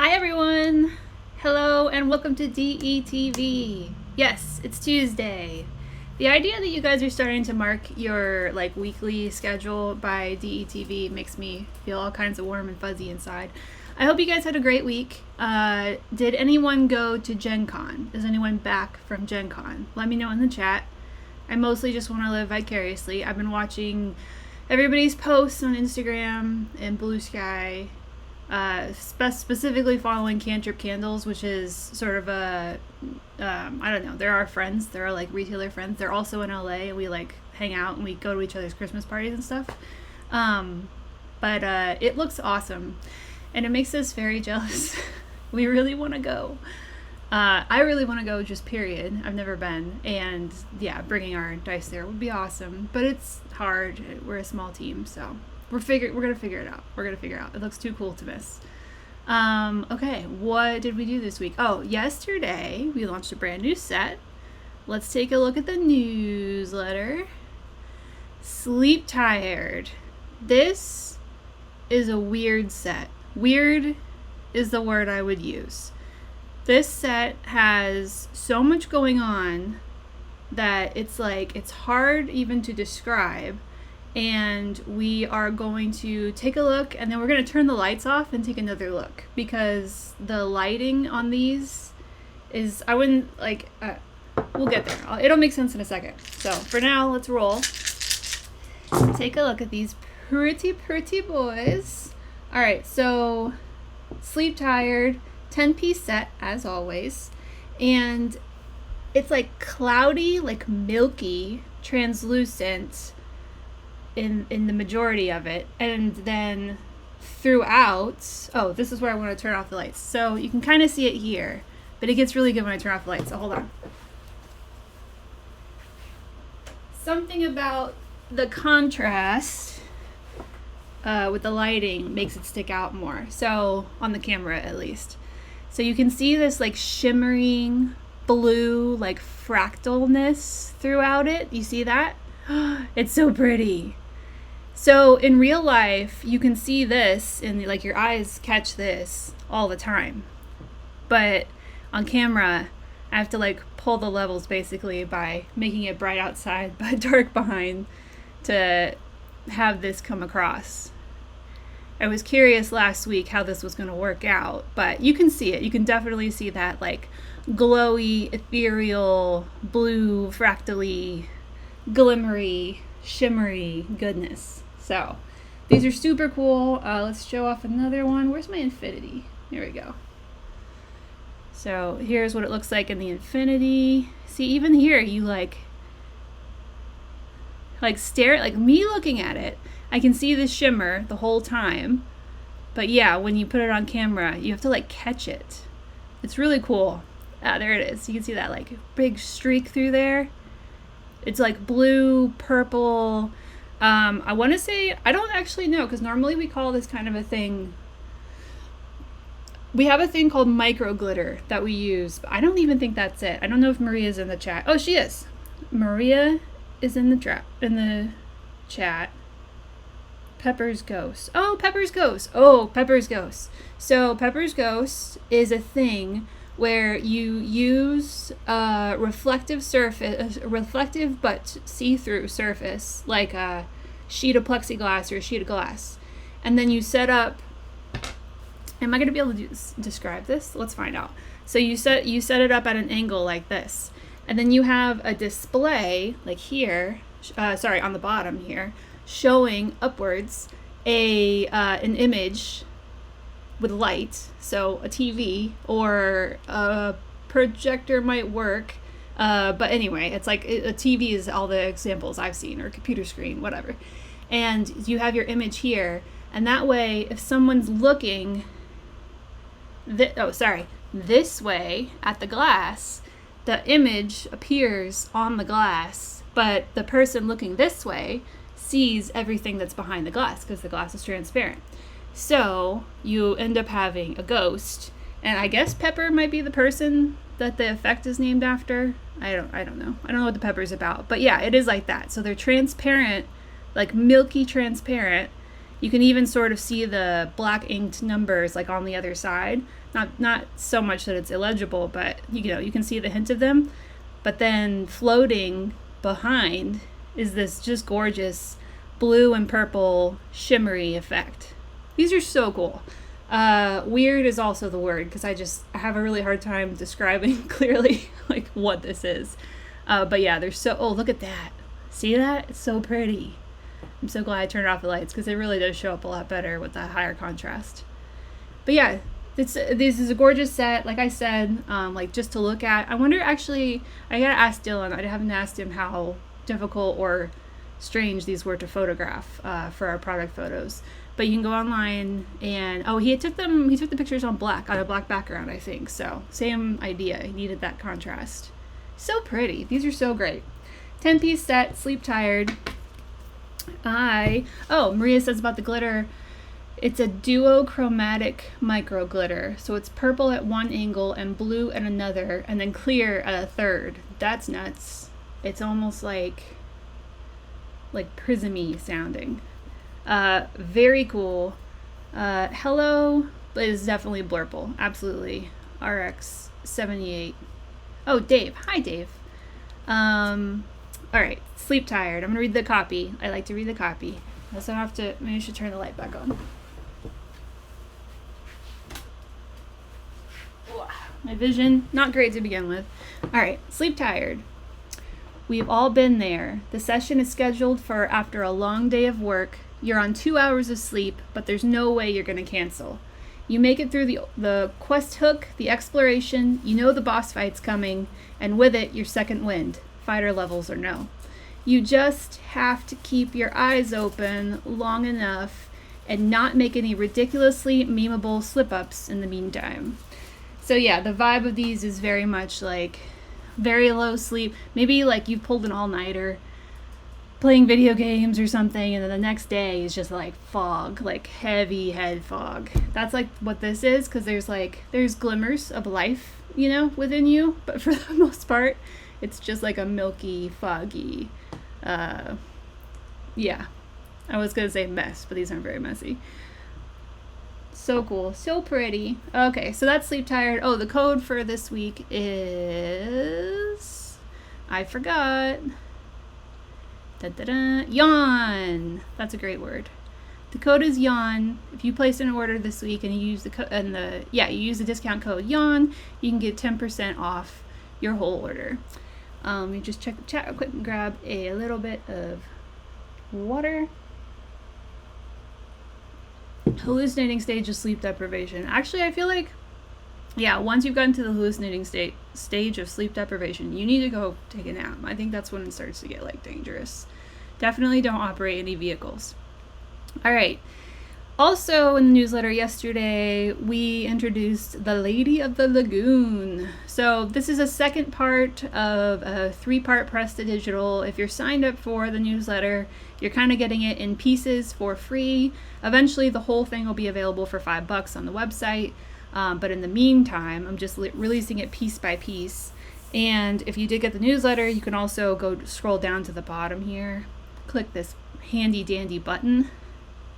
Hi everyone! Hello and welcome to DETV. Yes, it's Tuesday. The idea that you guys are starting to mark your weekly schedule by DETV makes me feel all kinds of warm and fuzzy inside. I hope you guys had a great week. Did anyone go to Gen Con? Is anyone back from Gen Con? Let me know in the chat. I mostly just want to live vicariously. I've been watching everybody's posts on Instagram and Blue Sky, specifically following Cantrip Candles, which is sort of a, I don't know, they're our friends. They're our retailer friends. They're also in LA, and we hang out and we go to each other's Christmas parties and stuff. But it looks awesome, and it makes us very jealous. We really want to go. I really want to go, just period. I've never been, and yeah, bringing our dice there would be awesome, but it's hard. We're a small team, so we're gonna figure it out. It looks too cool to miss. Okay, what did we do this week? Oh, yesterday we launched a brand new set. Let's take a look at the newsletter. Sleep Tired. This is a weird set. Weird is the word I would use. This set has so much going on that it's hard even to describe. And we are going to take a look, and then we're going to turn the lights off and take another look, because the lighting on these is, I wouldn't we'll get there. It'll make sense in a second. So for now, let's roll. Take a look at these pretty boys. All right, so Sleep Tired, 10-piece set as always, and it's cloudy, milky, translucent in the majority of it, and then throughout, oh, this is where I want to turn off the lights, so you can kind of see it here, but it gets really good when I turn off the lights. So hold on. Something about the contrast with the lighting makes it stick out more, so on the camera at least. So you can see this shimmering blue fractalness throughout it. You see that? It's so pretty. So in real life, you can see this, and your eyes catch this all the time. But on camera, I have to pull the levels basically by making it bright outside but dark behind to have this come across. I was curious last week how this was going to work out, but you can see it. You can definitely see that glowy, ethereal, blue, fractally, glimmery, shimmery goodness. So these are super cool. Let's show off another one. Where's my infinity? Here we go. So here's what it looks like in the infinity. See, even here you stare, me looking at it, I can see the shimmer the whole time. But yeah, when you put it on camera, you have to catch it. It's really cool. Ah, there it is. You can see that big streak through there. It's blue, purple. I want to say, I don't actually know, because normally we call this kind of a thing, we have a thing called micro glitter that we use, but I don't even think that's it. I don't know if Maria's in the chat. Oh, she is. Maria is in the chat. Pepper's Ghost. Oh, Pepper's Ghost. So Pepper's Ghost is a thing where you use a reflective but see-through surface, like a sheet of plexiglass or a sheet of glass, and then you set up. Am I going to be able to describe this? Let's find out. So you set it up at an angle like this, and then you have a display here, on the bottom here, showing upwards an image with light, so a TV or a projector might work, but anyway, it's a TV is all the examples I've seen, or a computer screen, whatever, and you have your image here, and that way if someone's looking this way at the glass, the image appears on the glass, but the person looking this way sees everything that's behind the glass because the glass is transparent. So you end up having a ghost, and I guess Pepper might be the person that the effect is named after. I don't know. I don't know what the pepper's about, but yeah, it is like that. So they're transparent, milky transparent, You can even sort of see the black inked numbers like on the other side. Not so much that it's illegible, but you can see the hint of them. But then floating behind is this just gorgeous blue and purple shimmery effect. These are so cool. Weird is also the word, because I have a really hard time describing clearly like what this is. But yeah, they're so, oh, look at that. See that? It's so pretty. I'm so glad I turned off the lights, because it really does show up a lot better with that higher contrast. But yeah, this is a gorgeous set, like I said, like just to look at. I wonder, actually, I gotta ask Dylan. I haven't asked him how difficult or strange these were to photograph for our product photos. But you can go online and, he took the pictures on a black background, I think. So same idea. He needed that contrast. So pretty. These are so great. 10-piece set, Sleep Tired. Maria says about the glitter, it's a duochromatic micro glitter. So it's purple at one angle and blue at another, and then clear at a third. That's nuts. It's almost like prismy sounding. Very cool. Hello is definitely blurple. Absolutely. RX 78. Oh, Dave. Hi, Dave. All right. Sleep Tired. I'm going to read the copy. I like to read the copy. I also have to, maybe I should turn the light back on. My vision, not great to begin with. All right. Sleep Tired. We've all been there. The session is scheduled for after a long day of work. You're on 2 hours of sleep, but there's no way you're going to cancel. You make it through the quest hook, the exploration, you know the boss fight's coming, and with it, your second wind, fighter levels or no. You just have to keep your eyes open long enough and not make any ridiculously memeable slip-ups in the meantime. So yeah, the vibe of these is very much like very low sleep. Maybe like you pulled an all-nighter playing video games or something, and then the next day is just like fog, like heavy head fog. That's like what this is, because there's glimmers of life, within you, but for the most part, it's just like a milky, foggy, yeah. I was gonna say mess, but these aren't very messy. So cool, so pretty. Okay, so that's Sleep Tired. Oh, the code for this week is, I forgot. Yawn. That's a great word. The code is yawn. If you place an order this week and you use you use the discount code yawn, you can get 10% off your whole order. You just check the chat real quick and grab a little bit of water. Hallucinating stage of sleep deprivation. Actually, I feel like, once you've gotten to the hallucinating stage of sleep deprivation, you need to go take a nap. I think that's when it starts to get dangerous. Definitely don't operate any vehicles. All right. Also in the newsletter yesterday, we introduced The Lady of the Lagoon. So this is a second part of a 3-part press to digital. If you're signed up for the newsletter, you're kind of getting it in pieces for free. Eventually, the whole thing will be available for $5 on the website. But in the meantime, I'm just releasing it piece by piece. And if you did get the newsletter, you can also go scroll down to the bottom here, click this handy dandy button,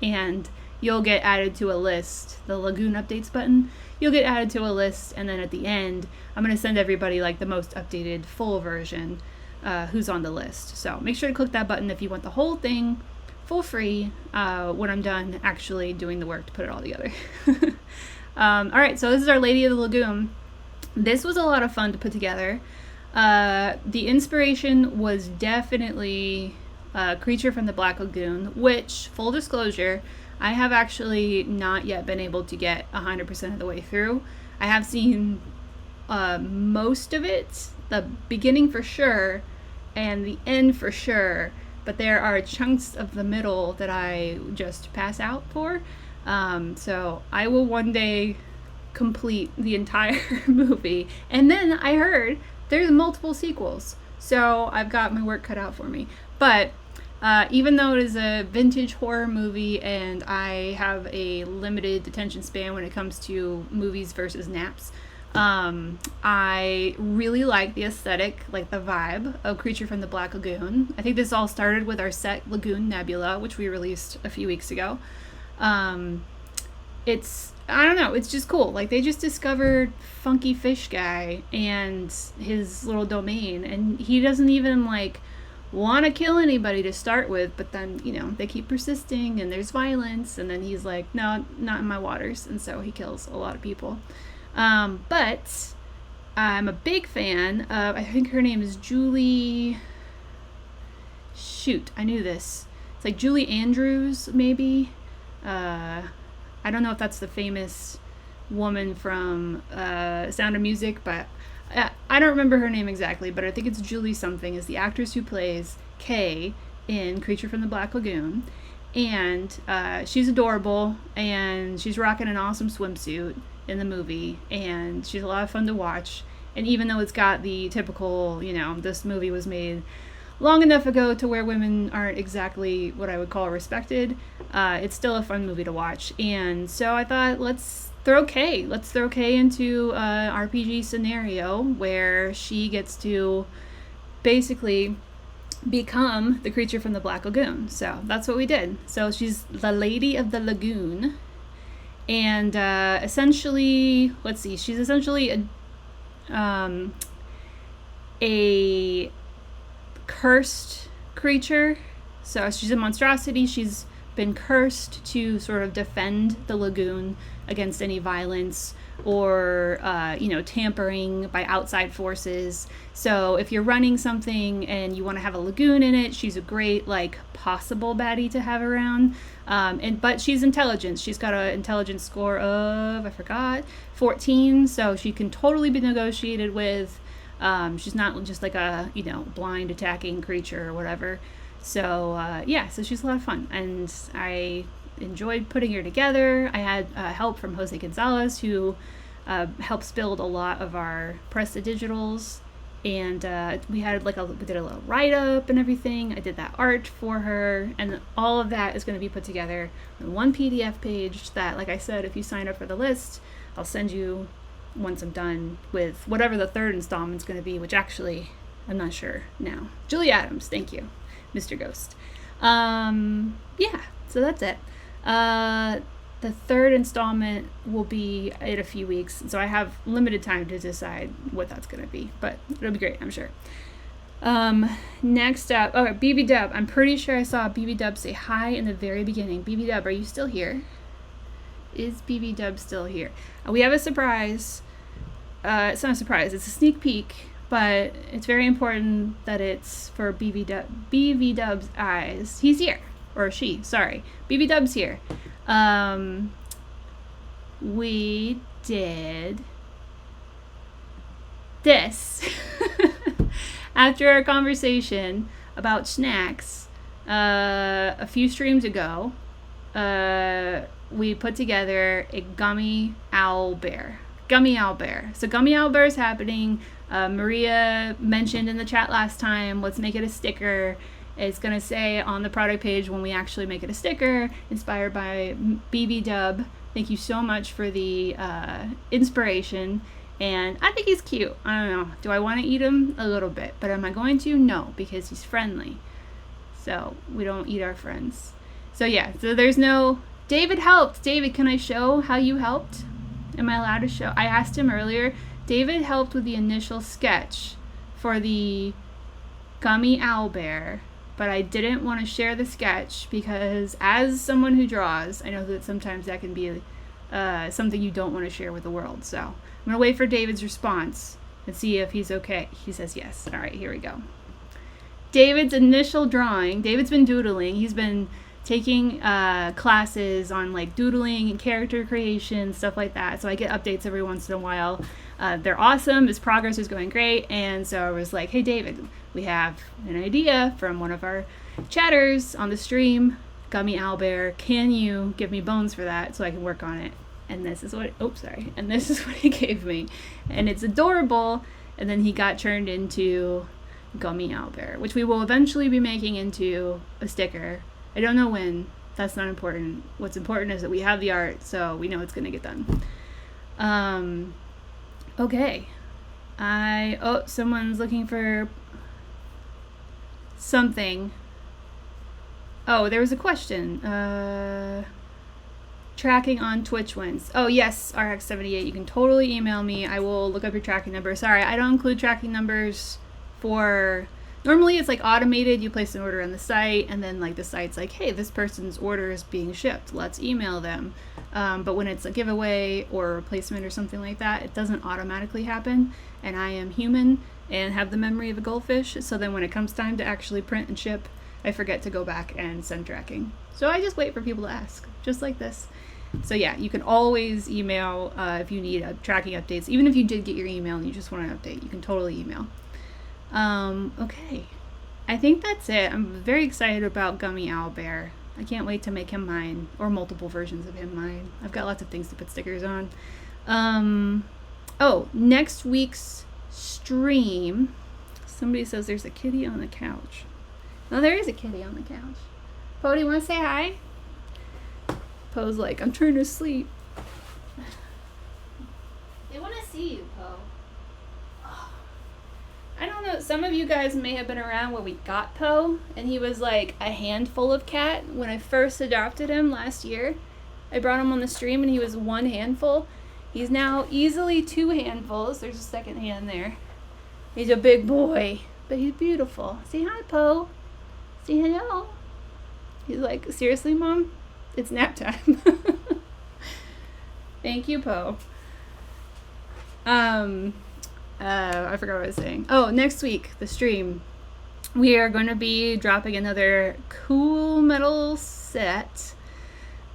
and you'll get added to a list, the Lagoon Updates button. You'll get added to a list, and then at the end, I'm going to send everybody the most updated full version who's on the list. So make sure to click that button if you want the whole thing full free when I'm done actually doing the work to put it all together. All right, so this is our Lady of the Lagoon. This was a lot of fun to put together. The inspiration was definitely Creature from the Black Lagoon, which, full disclosure, I have actually not yet been able to get 100% of the way through. I have seen most of it, the beginning for sure, and the end for sure, but there are chunks of the middle that I just pass out for. So I will one day complete the entire movie. And then I heard there's multiple sequels, so I've got my work cut out for me. But even though it is a vintage horror movie and I have a limited attention span when it comes to movies versus naps, I really like the aesthetic, the vibe of Creature from the Black Lagoon. I think this all started with our set Lagoon Nebula, which we released a few weeks ago. It's, I don't know, it's just cool. Like, they just discovered Funky Fish Guy and his little domain, and he doesn't even, like, want to kill anybody to start with, but then, they keep persisting, and there's violence, and then he's like, no, not in my waters, and so he kills a lot of people. But I'm a big fan of, I think her name is Julie, shoot, I knew this. It's like Julie Andrews, maybe. I don't know if that's the famous woman from Sound of Music, but I don't remember her name exactly, but I think it's Julie something, is the actress who plays Kay in Creature from the Black Lagoon. And she's adorable, and she's rocking an awesome swimsuit in the movie, and she's a lot of fun to watch. And even though it's got the typical, this movie was made long enough ago to where women aren't exactly what I would call respected, it's still a fun movie to watch. And so I thought, let's throw Kay into an RPG scenario where she gets to basically become the creature from the Black Lagoon. So that's what we did. So she's the Lady of the Lagoon, and essentially, let's see, she's essentially a cursed creature. So she's a monstrosity. She's been cursed to sort of defend the lagoon against any violence or tampering by outside forces. So if you're running something and you want to have a lagoon in it, she's a great possible baddie to have around. But she's intelligent. She's got an intelligence score of, I forgot, 14, so she can totally be negotiated with. She's not just like a blind attacking creature or whatever. So so she's a lot of fun, and I enjoyed putting her together. I had help from Jose Gonzalez, who helps build a lot of our Prestidigitals, and we did a little write-up and everything. I did that art for her, and all of that is going to be put together in one PDF page that, like I said, if you sign up for the list, I'll send you once I'm done with whatever the third installment's going to be, which actually I'm not sure now. Julie Adams, thank you, Mr. Ghost. So that's it. The third installment will be in a few weeks, so I have limited time to decide what that's going to be, but it'll be great, I'm sure. Next up, BB Dub. I'm pretty sure I saw BB Dub say hi in the very beginning. BB Dub, are you still here? Is BB Dub still here? We have a surprise. It's not a surprise, it's a sneak peek, but it's very important that it's for BB Dub's eyes. He's here. Or she, sorry. BB Dub's here. We did this after our conversation about snacks a few streams ago. We put together a gummy owl bear. So gummy owl bear is happening. Maria mentioned in the chat last time, let's make it a sticker. It's going to say on the product page when we actually make it a sticker, inspired by BB Dub. Thank you so much for the inspiration. And I think he's cute. I don't know. Do I want to eat him? A little bit. But am I going to? No, because he's friendly. So we don't eat our friends. So there's no... David helped. David, can I show how you helped? Am I allowed to show? I asked him earlier. David helped with the initial sketch for the gummy owl bear, but I didn't want to share the sketch because as someone who draws, I know that sometimes that can be something you don't want to share with the world. So I'm going to wait for David's response and see if he's okay. He says yes. All right, here we go. David's initial drawing. David's been doodling. He's been taking classes on doodling and character creation, stuff like that. So I get updates every once in a while. They're awesome. His progress is going great. And so I was like, hey, David, we have an idea from one of our chatters on the stream, Gummy Owlbear. Can you give me bones for that so I can work on it? And this is what, and this is what he gave me. And it's adorable. And then he got turned into Gummy Owlbear, which we will eventually be making into a sticker. I don't know when. That's not important. What's important is that we have the art, so we know it's going to get done. Okay. Someone's looking for something. Oh, there was a question. tracking on Twitch wins. Oh, yes, RX78. You can totally email me. I will look up your tracking number. Sorry, I don't include tracking numbers for... Normally, it's like automated. You place an order on the site, and then like the site's like, hey, this person's order is being shipped. Let's email them. But when it's a giveaway or a replacement or something like that, it doesn't automatically happen. And I am human and have the memory of a goldfish. So then when it comes time to actually print and ship, I forget to go back and send tracking. So I just wait for people to ask, just like this. So yeah, you can always email if you need tracking updates. Even if you did get your email and you just want an update, you can totally email. Okay. I think that's it. I'm very excited about Gummy Owlbear. I can't wait to make him mine, or multiple versions of him mine. I've got lots of things to put stickers on. Oh, next week's stream. Somebody says there's a kitty on the couch. Oh, there is a kitty on the couch. Poe, do you want to say hi? Poe's like, I'm trying to sleep. They want to see you, Poe. I don't know, some of you guys may have been around when we got Poe, and he was like a handful of cat. When I first adopted him last year, I brought him on the stream and he was one handful. He's now easily 2 handfuls. There's a second hand there. He's a big boy, but he's beautiful. Say hi, Poe. Say hello. He's like, seriously, Mom? It's nap time. Thank you, Poe. I forgot what I was saying. Oh, next week, the stream. We are going to be dropping another cool metal set.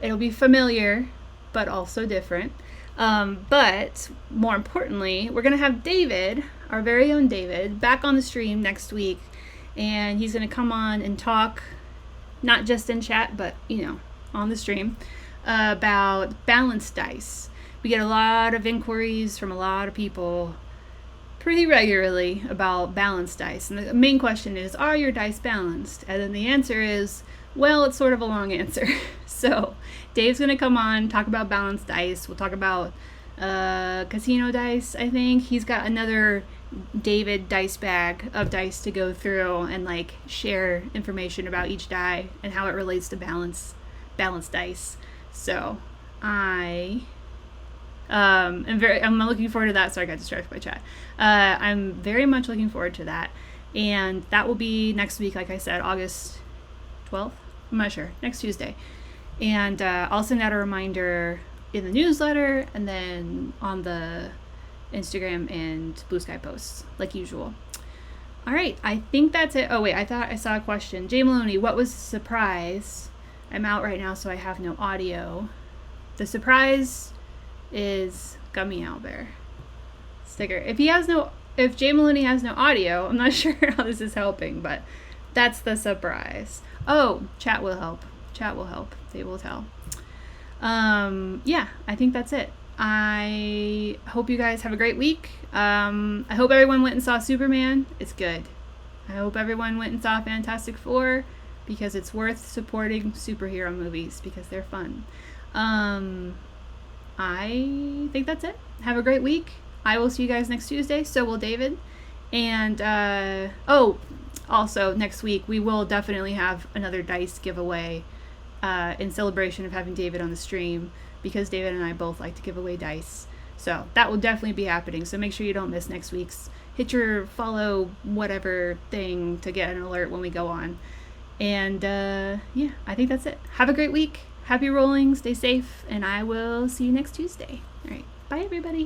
It'll be familiar, but also different. But more importantly, we're going to have David, our very own David, back on the stream next week. And he's going to come on and talk, not just in chat, but, you know, on the stream, about balanced dice. We get a lot of inquiries from a lot of people pretty regularly about balanced dice. And the main question is, are your dice balanced? And then the answer is, well, it's sort of a long answer. So Dave's going to come on, talk about balanced dice. We'll talk about casino dice, I think. He's got another David dice bag of dice to go through and like share information about each die and how it relates to balanced dice. So I'm looking forward to that. Sorry, I got distracted by chat. I'm very much looking forward to that. And that will be next week, like I said, August 12th? I'm not sure. Next Tuesday. And I'll send out a reminder in the newsletter and then on the Instagram and Blue Sky posts, like usual. All right, I think that's it. Oh, wait, I thought I saw a question. Jay Maloney, what was the surprise? I'm out right now, so I have no audio. The surprise is Gummy Owlbear sticker. If Jay Maloney has no audio, I'm not sure how this is helping, but that's the surprise. Oh, chat will help. Chat will help. They will tell. Yeah, I think that's it. I hope you guys have a great week. I hope everyone went and saw Superman. It's good. I hope everyone went and saw Fantastic Four because it's worth supporting superhero movies because they're fun. I think that's it. Have a great week. I will see you guys next Tuesday. So will David. And, also next week we will definitely have another dice giveaway in celebration of having David on the stream because David and I both like to give away dice. So that will definitely be happening. So make sure you don't miss next week's. Hit your follow whatever thing to get an alert when we go on. And yeah, I think that's it. Have a great week. Happy rolling. Stay safe. And I will see you next Tuesday. All right. Bye, everybody.